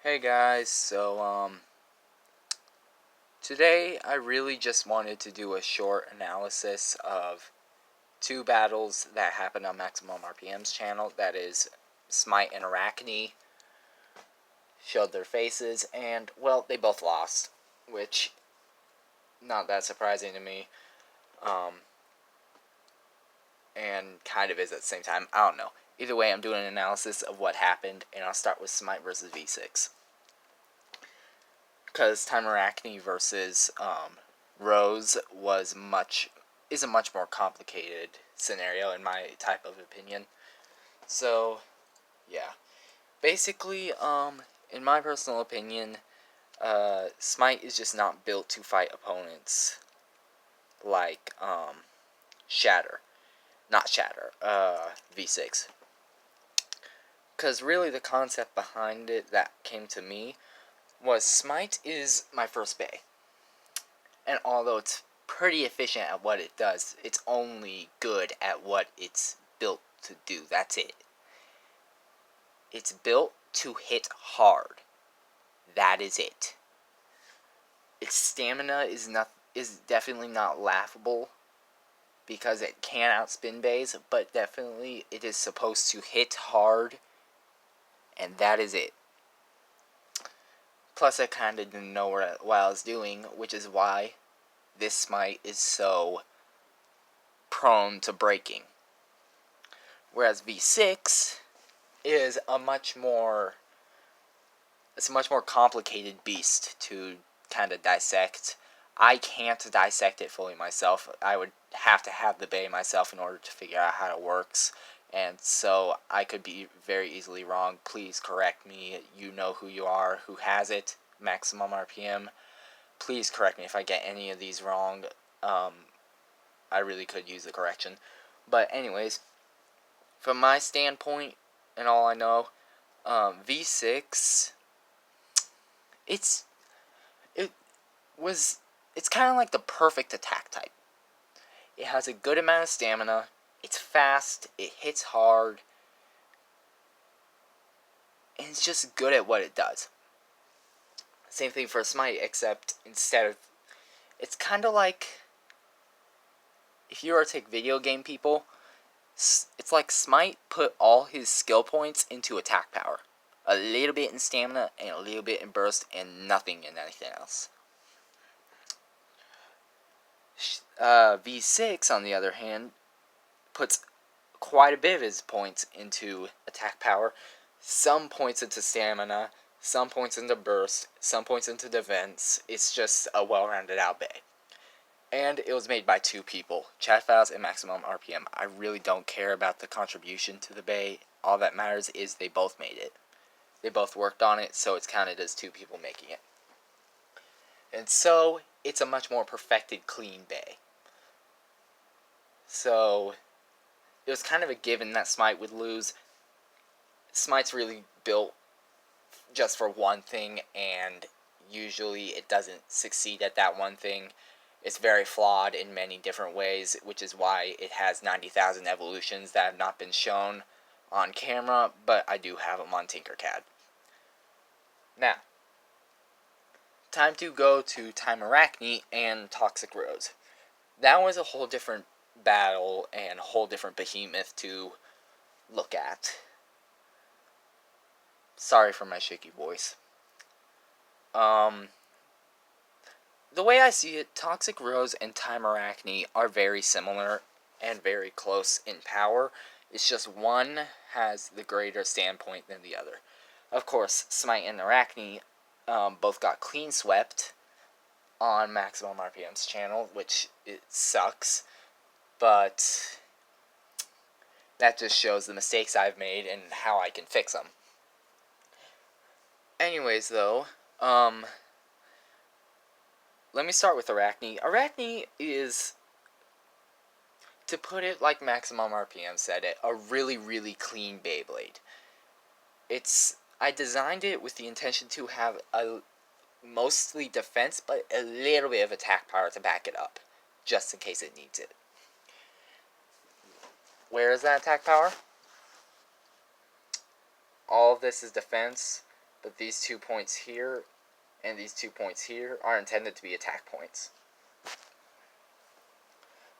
Hey guys, today I really just wanted to do a short analysis of two battles that happened on Maximum RPM's channel. That is, Smite and Arachne showed their faces, and, well, they both lost, which, not that surprising to me, and kind of is at the same time. I don't know. Either way, I'm doing an analysis of what happened, and I'll start with Smite versus V6. Because Time Arachne versus Rose is a much more complicated scenario in my type of opinion. So, yeah. Basically, in my personal opinion, Smite is just not built to fight opponents like Shatter. Not Shatter, V6. Because really the concept behind it that came to me was Smite is my first bay. And although it's pretty efficient at what it does, it's only good at what it's built to do. That's it. It's built to hit hard. That is it. Its stamina is definitely not laughable because it can outspin bays, but definitely it is supposed to hit hard, and that is it. Plus, I kind of didn't know what I was doing, which is why this Smite is so prone to breaking. Whereas V6 is a much more complicated beast to kind of dissect. I can't dissect it fully myself. I would have to have the bay myself in order to figure out how it works, and so I could be very easily wrong. Please correct me. You know who you are, who has it, Maximum RPM. Please correct me if I get any of these wrong. I really could use the correction. But anyways, from my standpoint and all I know, V6, it's kind of like the perfect attack type. It has a good amount of stamina. It's fast. It hits hard. And it's just good at what it does. Same thing for Smite, except it's kind of like, if you were to take video game people, it's like Smite put all his skill points into attack power. A little bit in stamina, and a little bit in burst, and nothing in anything else. V6, on the other hand, puts quite a bit of his points into attack power, some points into stamina, some points into burst, some points into defense. It's just a well-rounded out bay. And it was made by two people, Chat Files and Maximum RPM. I really don't care about the contribution to the bay. All that matters is they both made it. They both worked on it, so it's counted as two people making it. And so, it's a much more perfected, clean bay. So, it was kind of a given that Smite would lose. Smite's really built just for one thing, and usually it doesn't succeed at that one thing. It's very flawed in many different ways, which is why it has 90,000 evolutions that have not been shown on camera, but I do have them on Tinkercad. Now, time to go to Time Arachne and Toxic Rose. That was a whole different battle and a whole different behemoth to look at. Sorry for my shaky voice. The way I see it, Toxic Rose and Time Arachne are very similar and very close in power. It's just one has the greater standpoint than the other. Of course, Smite and Arachne both got clean swept on Maximum RPM's channel, which it sucks, but that just shows the mistakes I've made and how I can fix them. Anyways, though, let me start with Arachne. Arachne is, to put it like Maximum RPM said it, a really, really clean Beyblade. I designed it with the intention to have a mostly defense, but a little bit of attack power to back it up, just in case it needs it. Where is that attack power? All of this is defense. but these 2 points here and these 2 points here are intended to be attack points.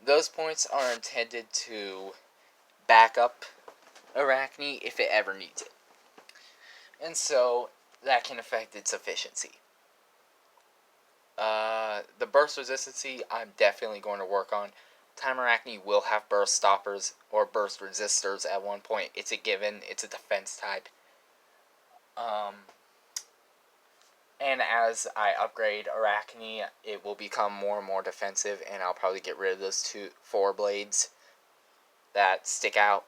Those points are intended to back up Arachne if it ever needs it. And so that can affect its efficiency. The burst resistancy I'm definitely going to work on. Time Arachne will have burst stoppers or burst resistors at one point. It's a given. It's a defense type. And as I upgrade Arachne, it will become more and more defensive, and I'll probably get rid of those 4 blades that stick out.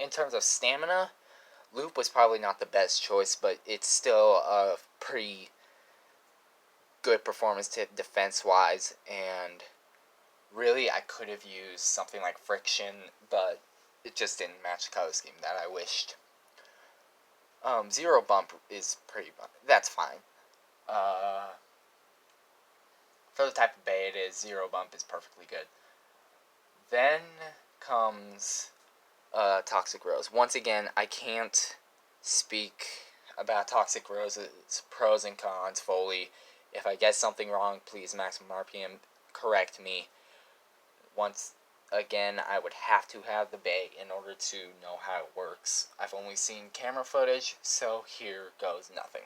In terms of stamina, Loop was probably not the best choice, but it's still a pretty good performance tip defense-wise, and really I could have used something like Friction, but it just didn't match the color scheme that I wished. Zero Bump is pretty... that's fine. For the type of bay it is, Zero Bump is perfectly good. Then comes Toxic Rose. Once again, I can't speak about Toxic Rose's pros and cons fully. If I get something wrong, please maximum RPM correct me. Once again, I would have to have the bay in order to know how it works. I've only seen camera footage, so here goes nothing.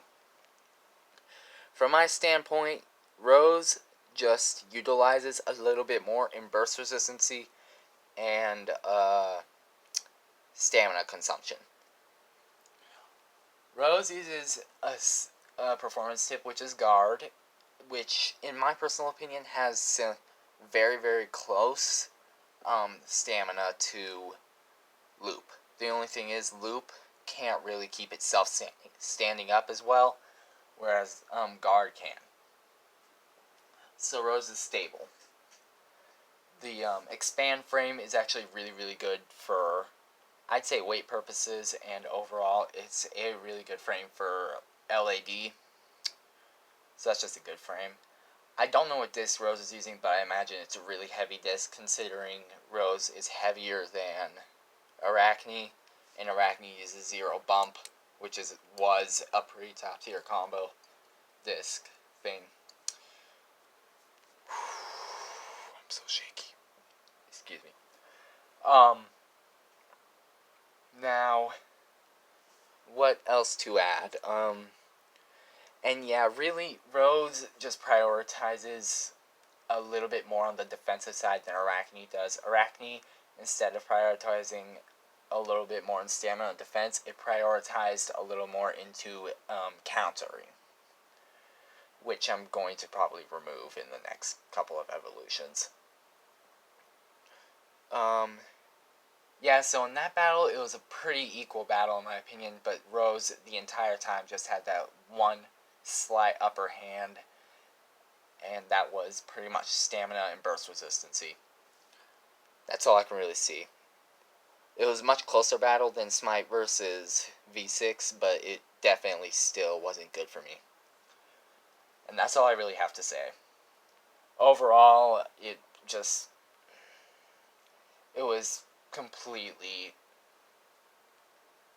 From my standpoint, Rose just utilizes a little bit more in burst resistancy and stamina consumption. Rose uses a performance tip, which is Guard, which, in my personal opinion, has very, very close stamina to Loop. The only thing is, Loop can't really keep itself standing up as well, whereas Guard can. So Rose is stable. The expand frame is actually really, really good for, I'd say, weight purposes, and overall it's a really good frame for LAD. So that's just a good frame. I don't know what disc Rose is using, but I imagine it's a really heavy disc, considering Rose is heavier than Arachne, and Arachne uses Zero Bump, which was a pretty top tier combo disc thing. I'm so shaky. Excuse me. Now, what else to add? And yeah, really, Rose just prioritizes a little bit more on the defensive side than Arachne does. Arachne, instead of prioritizing a little bit more in stamina and defense, it prioritized a little more into countering, which I'm going to probably remove in the next couple of evolutions. Yeah, so in that battle, it was a pretty equal battle in my opinion, but Rose the entire time just had that one slight upper hand, and that was pretty much stamina and burst resistancy. That's all I can really see. It was a much closer battle than Smite versus V6, but it definitely still wasn't good for me. And that's all I really have to say. Overall, it was completely...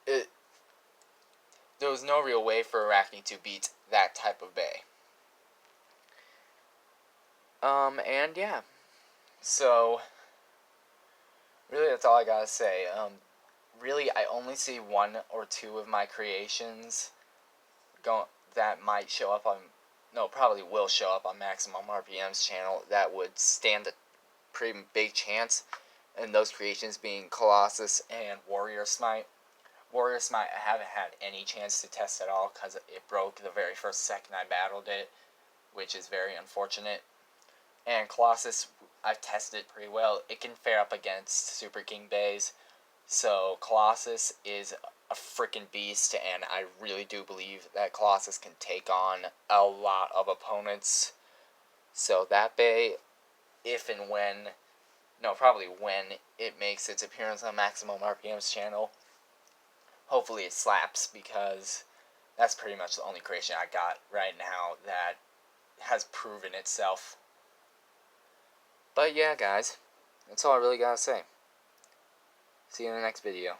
there was no real way for Arachne to beat that type of bay. And yeah. So, really that's all I gotta say. Really, I only see 1 or 2 of my creations that might show up on... no, probably will show up on Maximum RPM's channel that would stand a pretty big chance, and those creations being Colossus and Warrior Smite. Warrior Smite I haven't had any chance to test at all because it broke the very first second I battled it, which is very unfortunate. And Colossus, I've tested it pretty well. It can fare up against Super King Bays, so Colossus is a freaking beast, and I really do believe that Colossus can take on a lot of opponents. So that bay, if and when... no, probably when it makes its appearance on Maximum RPM's channel, hopefully it slaps, because that's pretty much the only creation I got right now that has proven itself. But yeah, guys, that's all I really gotta say. See you in the next video.